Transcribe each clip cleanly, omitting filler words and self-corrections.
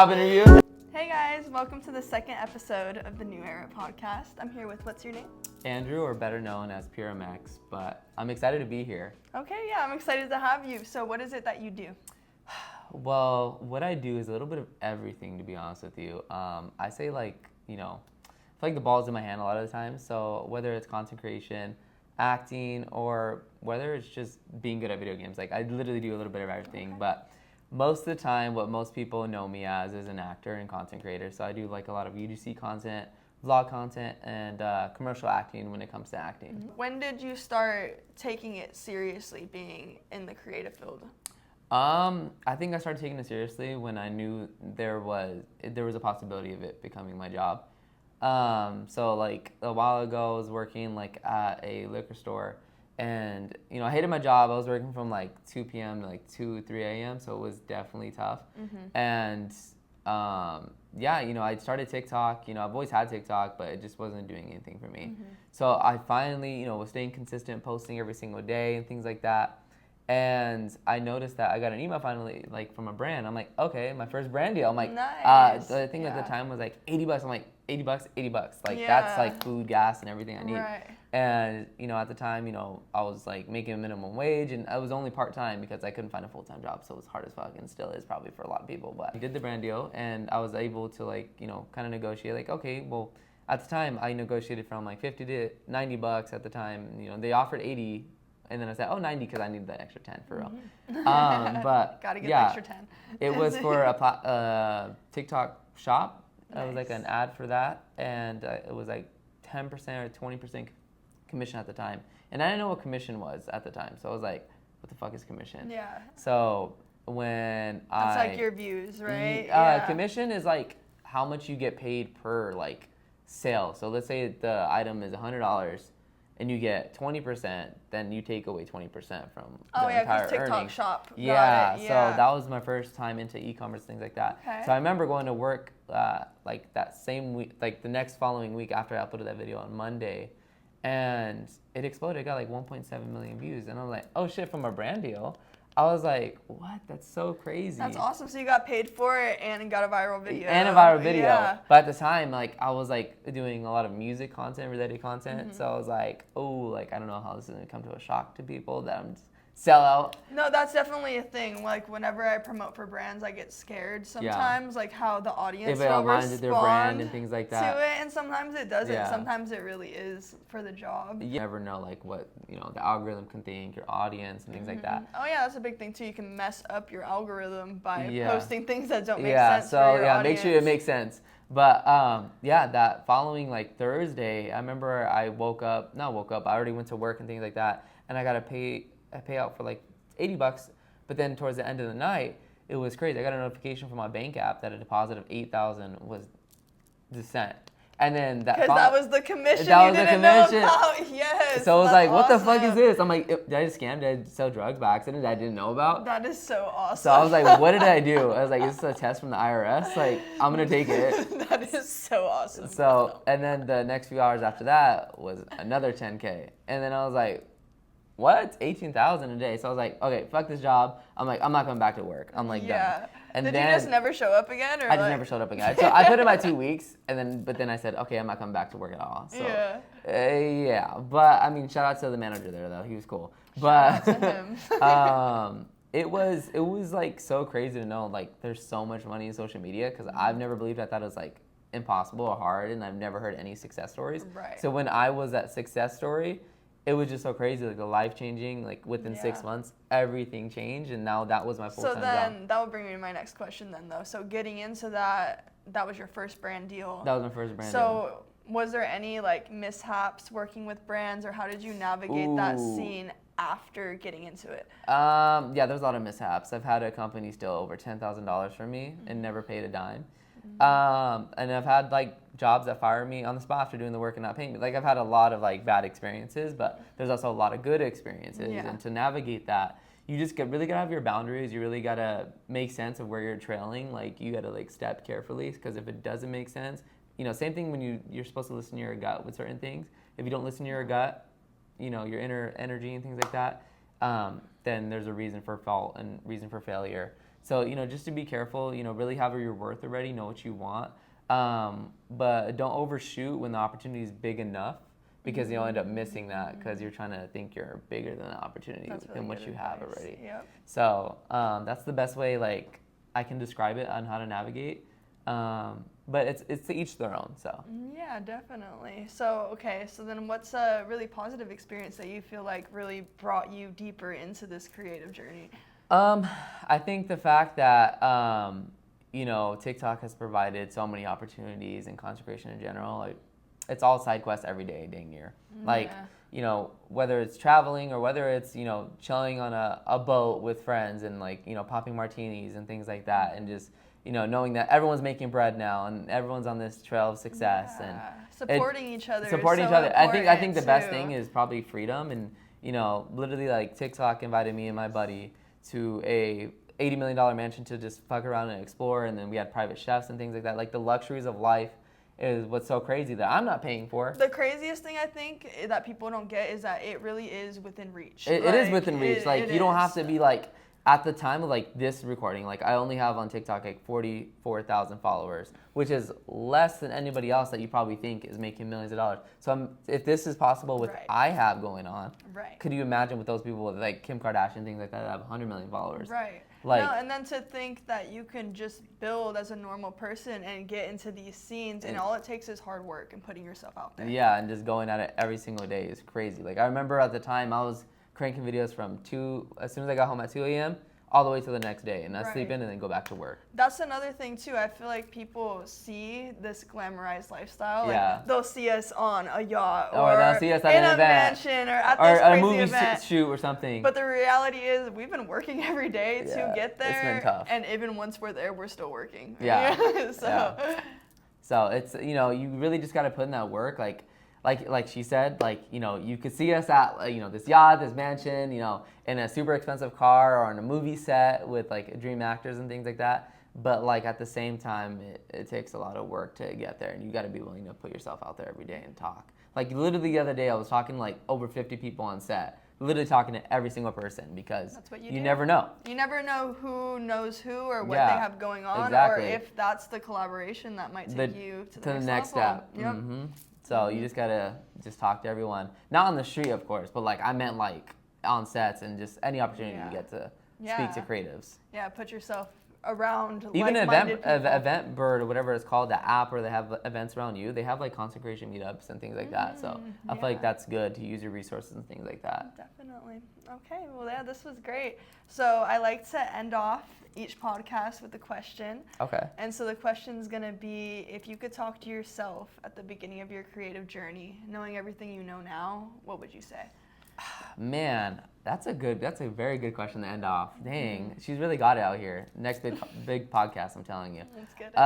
job interview. Hey guys, welcome to the second episode of the New Era podcast. I'm here with, what's your name? Andrew, or better known as Puremx, but I'm excited to be here. Okay, yeah, I'm excited to have you. So what is it that you do? Well, what I do is a little bit of everything, to be honest with you. I say I feel like the ball's in my hand a lot of the time. So whether it's content creation, acting, or whether it's just being good at video games, like I literally do a little bit of everything. Okay. But most of the time, what most people know me as is an actor and content creator. So I do like a lot of UGC content, vlog content, and commercial acting when it comes to acting. When did you start taking it seriously, being in the creative field? I think I started taking it seriously when I knew there was a possibility of it becoming my job. So like a while ago, I was working like at a liquor store, and I hated my job. I was working from like 2 p.m. to like 2, 3 a.m. So it was definitely tough. And I started TikTok. I've always had TikTok, but it just wasn't doing anything for me. So I finally, was staying consistent, posting every single day and things like that. And I noticed that I got an email finally, like from a brand. I'm like, okay, my first brand deal. I'm like, nice. I think at the time was like $80. I'm like, $80, $80. Like Yeah. that's like food, gas, and everything I need. Right. And at the time, I was like making a minimum wage, and I was only part time because I couldn't find a full time job, so it was hard as fuck, and still is probably for a lot of people. But I did the brand deal, and I was able to kind of negotiate. Like, okay, well, at the time I negotiated from like $50 to $90 at the time. They offered 80. And then I said, 90 because I need the extra 10 for real. But Gotta get yeah, the extra 10. It was for a TikTok shop. Nice. It was like an ad for that, and it was like 10% or 20% commission at the time. And I didn't know what commission was at the time, so I was like, what the fuck is commission? Yeah. So when That's like your views, right? Commission is like how much you get paid per like sale. So let's say the item is $100. And you get 20%, then you take away 20% from the entire TikTok earnings. shop. Yeah, Got it. so that was my first time into e-commerce, things like that. Okay. So I remember going to work like that same week, like the next following week after I uploaded that video on Monday, and it exploded. It got like 1.7 million views, and I was like, oh shit, from a brand deal. I was like, what? That's so crazy. That's awesome. So you got paid for it and got a viral video. And a viral video. Yeah. But at the time, like I was like doing a lot of music content, related content. So I was like, I don't know how this is gonna come to a shock to people that I'm sell out. No, that's definitely a thing. Like whenever I promote for brands, I get scared sometimes, like how the audience if it will aligns with their brand and things like that. to it, and sometimes it doesn't. Yeah. Sometimes it really is for the job. You never know like what the algorithm can think, your audience and things like that. Oh yeah, that's a big thing too. You can mess up your algorithm by Yeah. posting things that don't make Yeah, sense so for your yeah, audience. make sure it makes sense. But that following like Thursday, I remember I I already went to work and things like that, and I got a payout for like $80. But then towards the end of the night, it was crazy. I got a notification from my bank app that a deposit of $8,000 was sent. And then that was the commission that you was the didn't know commission. about. Yes. So I was that's like, what the fuck awesome. is this? I'm like, did I just scam? Did I sell drugs by accident that I didn't know about? That is so awesome. So I was like, what did I do? I was like, is this a test from the IRS? Like, I'm going to take it. That is so awesome. So, and then the next few hours after that was another 10K. And then I was like, what? 18,000 a day. So I was like, okay, fuck this job. I'm like, I'm not coming back to work. I'm like, done. And Did then you just never show up again? Or I just never showed up again. So I put in my 2 weeks, but then I said, okay, I'm not coming back to work at all. So yeah. But I mean, shout out to the manager there though. He was cool. But shout out to him. it was like so crazy to know like there's so much money in social media because I've never believed. I thought it was like impossible or hard, and I've never heard any success stories. Right. So when I was that success story, it was just so crazy, like the life changing. Like within 6 months, everything changed, and now that was my full time job. So then that would bring me to my next question then though. So getting into that was your first brand deal. That was my first brand deal. So was there any like mishaps working with brands, or how did you navigate that scene after getting into it? Yeah, there's a lot of mishaps. I've had a company steal over $10,000 from me and never paid a dime. And I've had like jobs that fire me on the spot after doing the work and not paying me. Like I've had a lot of like bad experiences, but there's also a lot of good experiences. Yeah. And to navigate that, you just really gotta have your boundaries. You really gotta make sense of where you're trailing. Like you gotta like step carefully, because if it doesn't make sense, same thing when you're supposed to listen to your gut with certain things. If you don't listen to your gut, your inner energy and things like that, then there's a reason for fault and reason for failure. So, just to be careful, really have your worth already, know what you want. But don't overshoot when the opportunity is big enough, because you'll end up missing that because you're trying to think you're bigger than the opportunity than what you have already. Yep. So that's the best way like I can describe it on how to navigate. But it's to each their own. So yeah, definitely. So so then what's a really positive experience that you feel like really brought you deeper into this creative journey? I think the fact that TikTok has provided so many opportunities and content creation in general. Like, it's all side quests every day, dang near. Like, whether it's traveling or whether it's, chilling on a boat with friends and like, popping martinis and things like that, and just, knowing that everyone's making bread now and everyone's on this trail of success and supporting each other. Supporting each other. I think the best thing is probably freedom, and literally like TikTok invited me and my buddy to a $80 million mansion to just fuck around and explore, and then we had private chefs and things like that. Like, the luxuries of life is what's so crazy that I'm not paying for. The craziest thing I think that people don't get is that it really is within reach. It is within reach. Like, you don't have to be like, at the time of like this recording, like I only have on TikTok like 44,000 followers, which is less than anybody else that you probably think is making millions of dollars. So if this is possible with I have going on, could you imagine with those people with like Kim Kardashian, things like that have 100 million followers? Right. Like, no, and then to think that you can just build as a normal person and get into these scenes, and all it takes is hard work and putting yourself out there. Yeah, and just going at it every single day is crazy. Like, I remember at the time I was cranking videos from as soon as I got home at 2 a.m. all the way to the next day, and I sleep in and then go back to work. That's another thing too. I feel like people see this glamorized lifestyle. Yeah. Like, they'll see us on a yacht or they'll see us at in an a event, mansion or at this or crazy a movie event. shoot or something. But the reality is, we've been working every day to get there. It's been tough. And even once we're there, we're still working. Yeah. So. So it's, you really just got to put in that work. Like she said, like, you could see us at, this yacht, this mansion, in a super expensive car or on a movie set with like dream actors and things like that. But like at the same time, it takes a lot of work to get there, and you got to be willing to put yourself out there every day and talk. Like, literally the other day I was talking to like over 50 people on set, literally talking to every single person, because that's what you never know. You never know who knows who or what they have going on, or if that's the collaboration that might take you to the next step. Yep. Mm-hmm. So you just gotta talk to everyone, not on the street, of course, but like I meant like on sets and just any opportunity you get to speak to creatives. Yeah, put yourself around even like-minded Event Bird or whatever it's called, the app where they have events around you. They have like content creation meetups and things like that. So I feel like that's good to use your resources and things like that. Definitely. Okay. Well, yeah, this was great. So I like to end off each podcast with a question. Okay. And so the question's gonna be, if you could talk to yourself at the beginning of your creative journey, knowing everything you know now, what would you say? Man, that's a very good question to end off. Dang, she's really got it out here. Next big podcast, I'm telling you. That's good.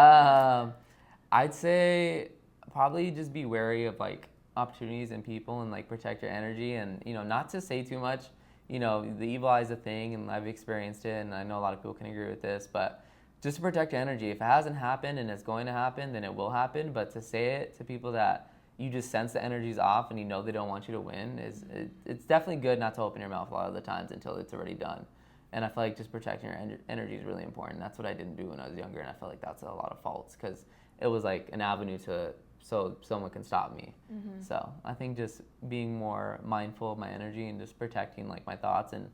I'd say probably just be wary of like opportunities and people, and like protect your energy, and not to say too much. The evil eye is a thing, and I've experienced it, and I know a lot of people can agree with this, but just to protect your energy. If it hasn't happened and it's going to happen, then it will happen. But to say it to people that you just sense the energy's off and they don't want you to win, it's definitely good not to open your mouth a lot of the times until it's already done. And I feel like just protecting your energy is really important. That's what I didn't do when I was younger, and I feel like that's a lot of faults, because it was like an avenue so someone can stop me. Mm-hmm. So I think just being more mindful of my energy and just protecting like my thoughts and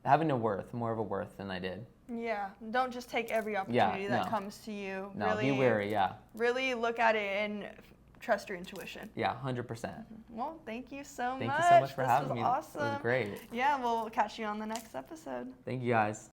having more of a worth than I did. Yeah, don't just take every opportunity that comes to you. No, really, be wary, really look at it and trust your intuition. Yeah, 100%. Well, thank you so much. Thank you so much for having me. Awesome. It was great. Yeah, we'll catch you on the next episode. Thank you, guys.